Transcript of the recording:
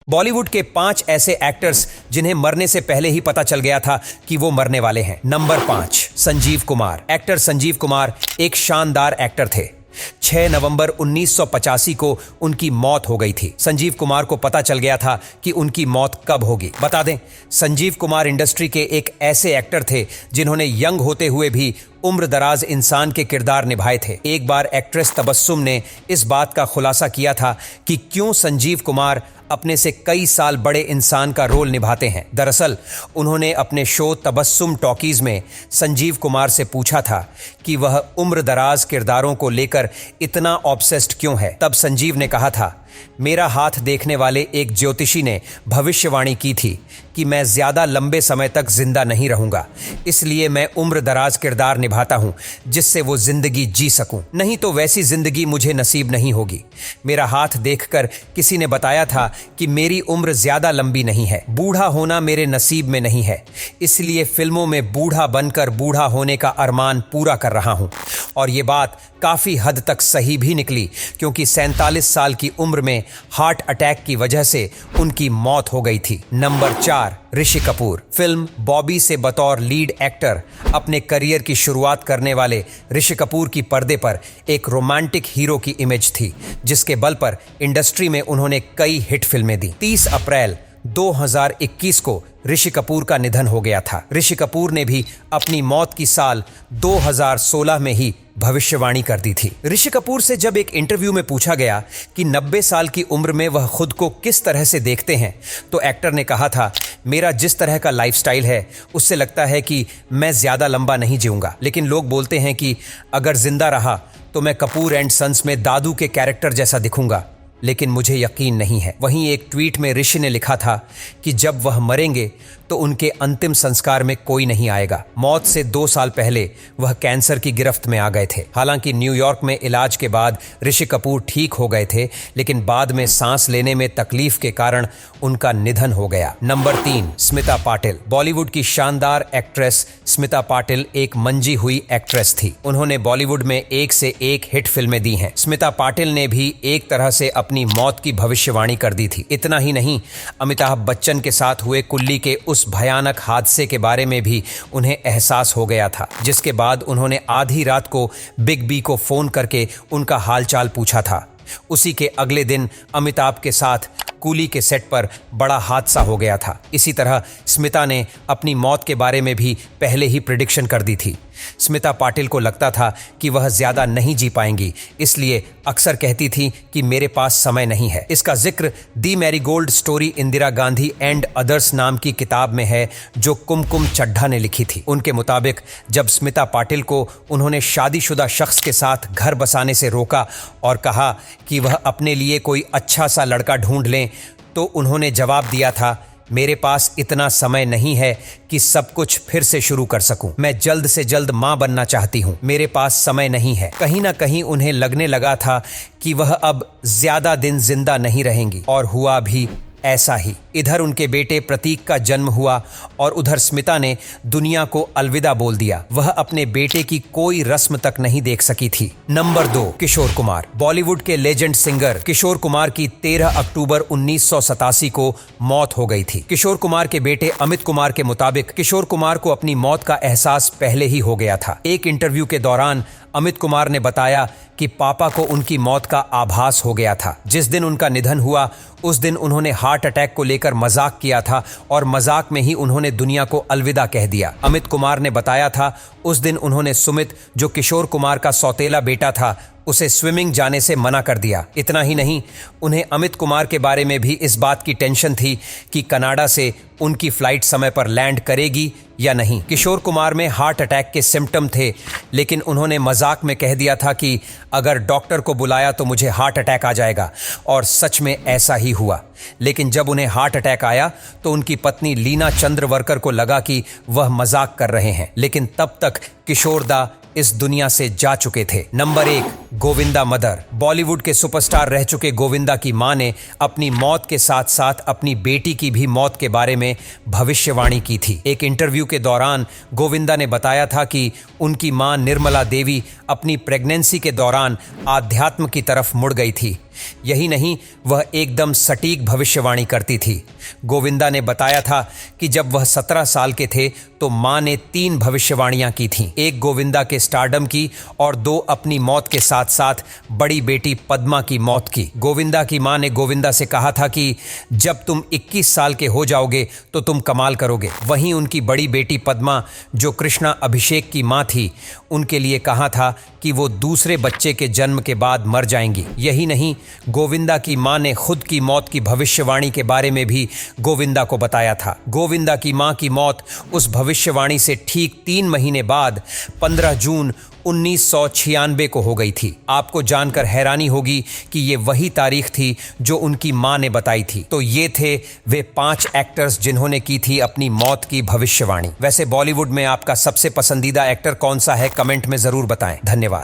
बॉलीवुड के 5 ऐसे एक्टर्स जिन्हें मरने से पहले ही पता चल गया था कि वो मरने वाले हैं। नंबर 5, संजीव कुमार। एक्टर संजीव कुमार एक शानदार एक्टर थे। 6 नवंबर 1985 को उनकी मौत हो गई थी। संजीव कुमार को पता चल गया था कि उनकी मौत कब होगी। बता दें, संजीव कुमार इंडस्ट्री के एक ऐसे एक्टर थे जिन्होंने यंग होते हुए भी उम्रदराज इंसान के किरदार निभाए थे। एक बार एक्ट्रेस तबस्सुम ने इस बात का खुलासा किया था कि क्यों संजीव कुमार अपने से कई साल बड़े इंसान का रोल निभाते हैं। दरअसल उन्होंने अपने शो तबस्सुम टॉकीज में संजीव कुमार से पूछा था कि वह उम्रदराज किरदारों को लेकर इतना ऑब्सेस्ड क्यों है। तब संजीव ने कहा था, मेरा हाथ देखने वाले एक ज्योतिषी ने भविष्यवाणी की थी कि मैं ज्यादा लंबे समय तक जिंदा नहीं रहूंगा, इसलिए मैं उम्रदराज किरदार निभाता हूं जिससे वो जिंदगी जी सकूं, नहीं तो वैसी जिंदगी मुझे नसीब नहीं होगी। मेरा हाथ देखकर किसी ने बताया था कि मेरी उम्र ज्यादा लंबी नहीं है, बूढ़ा होना मेरे नसीब में नहीं है, इसलिए फिल्मों में बूढ़ा बनकर बूढ़ा होने का अरमान पूरा कर रहा हूं। और ये बात काफी हद तक सही भी निकली, क्योंकि 47 साल की उम्र में हार्ट अटैक की वजह से उनकी मौत हो गई थी। नंबर 4, ऋषि कपूर। फिल्म बॉबी से बतौर लीड एक्टर अपने करियर की शुरुआत करने वाले ऋषि कपूर की पर्दे पर एक रोमांटिक हीरो की इमेज थी, जिसके बल पर इंडस्ट्री में उन्होंने कई हिट फिल्में दी। 30 अप्रैल 2021 को ऋषि कपूर का निधन हो गया था। ऋषि कपूर ने भी अपनी मौत की साल 2016 में ही भविष्यवाणी कर दी थी। ऋषि कपूर से जब एक इंटरव्यू में पूछा गया कि 90 साल की उम्र में वह खुद को किस तरह से देखते हैं, तो एक्टर ने कहा था, मेरा जिस तरह का लाइफस्टाइल है उससे लगता है कि मैं ज्यादा लंबा नहीं जीऊंगा, लेकिन लोग बोलते हैं कि अगर जिंदा रहा तो मैं कपूर एंड सन्स में दादू के कैरेक्टर जैसा दिखूंगा, लेकिन मुझे यकीन नहीं है। वहीं एक ट्वीट में ऋषि ने लिखा था कि जब वह मरेंगे तो उनके अंतिम संस्कार में कोई नहीं आएगा। मौत से 2 साल पहले वह कैंसर की गिरफ्त में आ गए थे। हालांकि न्यूयॉर्क में इलाज के बाद ऋषि कपूर ठीक हो गए थे, लेकिन बाद में सांस लेने में तकलीफ के कारण उनका निधन हो गया। नंबर 3, स्मिता पाटिल। बॉलीवुड की शानदार एक्ट्रेस स्मिता पाटिल एक मंजी हुई एक्ट्रेस थी। उन्होंने बॉलीवुड में एक से एक हिट फिल्में दी हैं। स्मिता पाटिल ने भी एक तरह से अपनी मौत की भविष्यवाणी कर दी थी। इतना ही नहीं, अमिताभ बच्चन के साथ हुए कुल्ली के उस भयानक हादसे के बारे में भी उन्हें एहसास हो गया था, जिसके बाद उन्होंने आधी रात को बिग बी को फोन करके उनका हालचाल पूछा था। उसी के अगले दिन अमिताभ के साथ कूली के सेट पर बड़ा हादसा हो गया था। इसी तरह स्मिता ने अपनी मौत के बारे में भी पहले ही प्रिडिक्शन कर दी थी। स्मिता पाटिल को लगता था कि वह ज्यादा नहीं जी पाएंगी, इसलिए अक्सर कहती थी कि मेरे पास समय नहीं है। इसका जिक्र the marigold story Indira Gandhi and others नाम की किताब में है, जो कुमकुम चड्ढा ने लिखी थी। उनके मुताबिक जब स्मिता पाटिल को उन्होंने शादीशुदा शख्स के साथ घर बसाने से रोका और कहा कि वह अपने लिए कोई अच्छा सा लड़का ढूंढ लें, तो उन्होंने जवाब दिया था, मेरे पास इतना समय नहीं है कि सब कुछ फिर से शुरू कर सकूं। मैं जल्द से जल्द मां बनना चाहती हूं। मेरे पास समय नहीं है। कहीं ना कहीं उन्हें लगने लगा था कि वह अब ज्यादा दिन जिंदा नहीं रहेंगी, और हुआ भी ऐसा ही। इधर उनके बेटे प्रतीक का जन्म हुआ और उधर स्मिता ने दुनिया को अलविदा बोल दिया। वह अपने बेटे की कोई रस्म तक नहीं देख सकी थी। नंबर 2, किशोर कुमार। बॉलीवुड के लेजेंड सिंगर किशोर कुमार की 13 अक्टूबर 1987 को मौत हो गई थी। किशोर कुमार के बेटे अमित कुमार के मुताबिक किशोर कुमार को अपनी मौत का एहसास पहले ही हो गया था। एक इंटरव्यू के दौरान अमित कुमार ने बताया कि पापा को उनकी मौत का आभास हो गया था। जिस दिन उनका निधन हुआ उस दिन उन्होंने हार्ट अटैक को लेकर मजाक किया था और मजाक में ही उन्होंने दुनिया को अलविदा कह दिया। अमित कुमार ने बताया था, उस दिन उन्होंने सुमित, जो किशोर कुमार का सौतेला बेटा था, उसे स्विमिंग जाने से मना कर दिया। इतना ही नहीं, उन्हें अमित कुमार के बारे में भी इस बात की टेंशन थी कि कनाडा से उनकी फ्लाइट समय पर लैंड करेगी या नहीं। किशोर कुमार में हार्ट अटैक के सिम्टम थे, लेकिन उन्होंने मजाक में कह दिया था कि अगर डॉक्टर को बुलाया तो मुझे हार्ट अटैक आ जाएगा, और सच में ऐसा ही हुआ। लेकिन जब उन्हें हार्ट अटैक आया तो उनकी पत्नी लीना चंद्रवर्कर को लगा कि वह मजाक कर रहे हैं, लेकिन तब तक किशोर दा इस दुनिया से जा चुके थे। Number 1, Govinda mother. बॉलीवुड के सुपरस्टार रह चुके गोविंदा की मां ने अपनी मौत के साथ साथ अपनी बेटी की भी मौत के बारे में भविष्यवाणी की थी। एक इंटरव्यू के दौरान गोविंदा ने बताया था कि उनकी मां निर्मला देवी अपनी प्रेगनेंसी के दौरान आध्यात्म की तरफ मुड़ गई थी। यही नहीं, वह एकदम सटीक भविष्यवाणी करती थी। गोविंदा ने बताया था कि जब वह 17 साल के थे तो मां ने 3 भविष्यवाणियां की थीं। एक गोविंदा के स्टारडम की और 2 अपनी मौत के साथ साथ बड़ी बेटी पद्मा की मौत की। गोविंदा की मां ने गोविंदा से कहा था कि जब तुम 21 साल के हो जाओगे तो तुम कमाल करोगे। वहीं उनकी बड़ी बेटी पद्मा, जो कृष्णा अभिषेक की मां थी, उनके लिए कहा था कि वो दूसरे बच्चे के जन्म के बाद मर जाएंगी। यही नहीं, गोविंदा की मां ने खुद की मौत की भविष्यवाणी के बारे में भी गोविंदा को बताया था। गोविंदा की मां की मौत उस भविष्यवाणी से ठीक 3 महीने बाद 15 जून 1996 को हो गई थी। आपको जानकर हैरानी होगी कि ये वही तारीख थी जो उनकी मां ने बताई थी। तो ये थे वे 5 एक्टर्स जिन्होंने की थी अपनी मौत की भविष्यवाणी। वैसे बॉलीवुड में आपका सबसे पसंदीदा एक्टर कौन सा है, कमेंट में जरूर बताएं। धन्यवाद।